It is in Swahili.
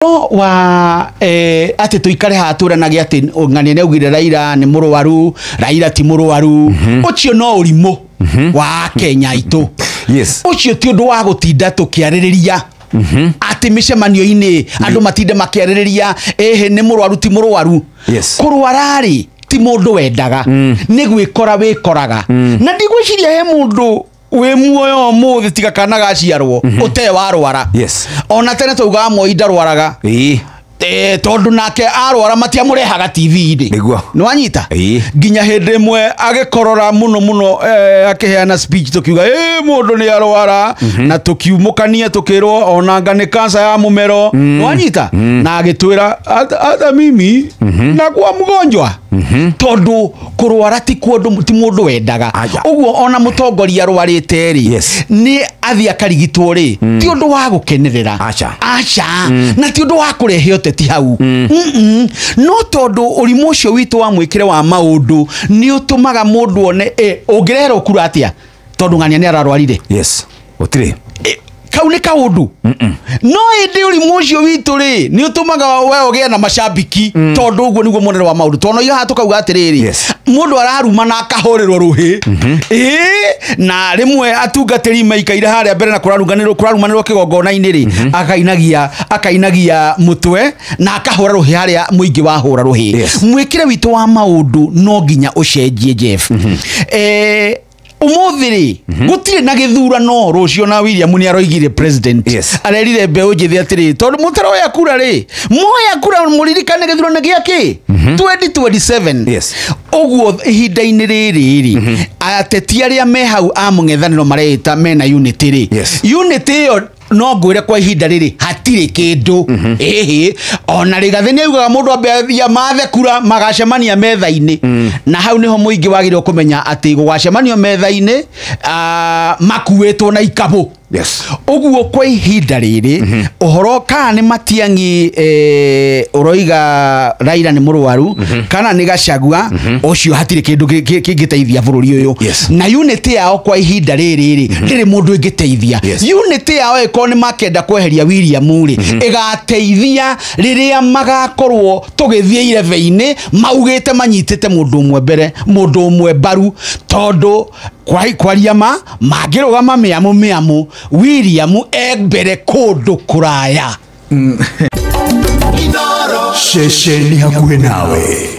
wa ati tuikare hatura na giati ngani ne ugire Raila ni murwaru Raila ti murwaru ucio no urimo wa Kenya itu yes ucio ti undu wa gutinda tukiaririria ati micemanio-ini andu matinde makiaririria ehe ni murwaru ti murwaru yes kurwarari ti mundu wendaga ni gwikora wikoraga na ndigwiciria he mundu we muoyo muthi tiga kana gaciarwo ute warwara yes ona tene tuga mo indarwaraga tondu nake arwara matia murehaga TV inde niguo nwanyita ginya hindi mwe agikorora muno akiheana speech tukiuga mundu ni arwara na tukiumukania tukirwo ona ngane cancer ya mumero nwanyita na agitwira hata mimi na kwa mgonjwa tondu kurwara ti kundu ti mundu wendaga uguo ona mutongoria arwarite ri ni athia karigitwo ri ti undu wa gukenerera acha na ti undu wa kurehe ti hau no tondu urimu ucio witu wa mwikire wa maundu ni utumaga mundu one ungirera ukura atia tondu ngania ni ararwarire yes otire kau ni kaundu no indi urimu ucio witu ri ni utumaga we ugie na macambiki tondu uguo niguo monere wa maundu tono iyo hatukauga atiriri mundu araruma na akahorerwo ruhi na rimwe atungatiri maikaire haria mbere na kurarumanirwo kigongona-ini ri akainagia mutwe na akahora ruhi haria muingi wahura ruhi mwikire witu wa maundu no nginya ucenjie Jeff umuthiri gutire na githurano rucio na William ni aroigire president arerire mbeu njithi atiri tondu mutaro ya kura ri moya kura muririkane githurano giaki 2027 uguo ihinda-ini riri ateti aria me hau a mung'ethaniro mareita mena unity ri unity yo no ngwire kwa ihinda riri hatire kindu ona Rigathi ni augaga mundu ambe ya mathe kura magacemania metha-ini na hau niho muingi wagire kumenya ati gugacemanio metha-ini makuitwo na ikabu uguo kwa ihinda riri uhoro kana ni Matiang'i uroiga Raila ni murwaru kana ni Gachagua ucio hatire kindu kingiteithia bururi uyu na unity yao kwa ihinda riri riri mundu ingiteithia unity yao iko ni makenda kweheria William ri igateithia riria magakorwo tugithie ireve-ini maugite manyitite mundu umwe mbere mundu umwe mbaru tondu kwariama magirugama miamu William mbere kundu kuraya Sheshe ni hakuhe nawe.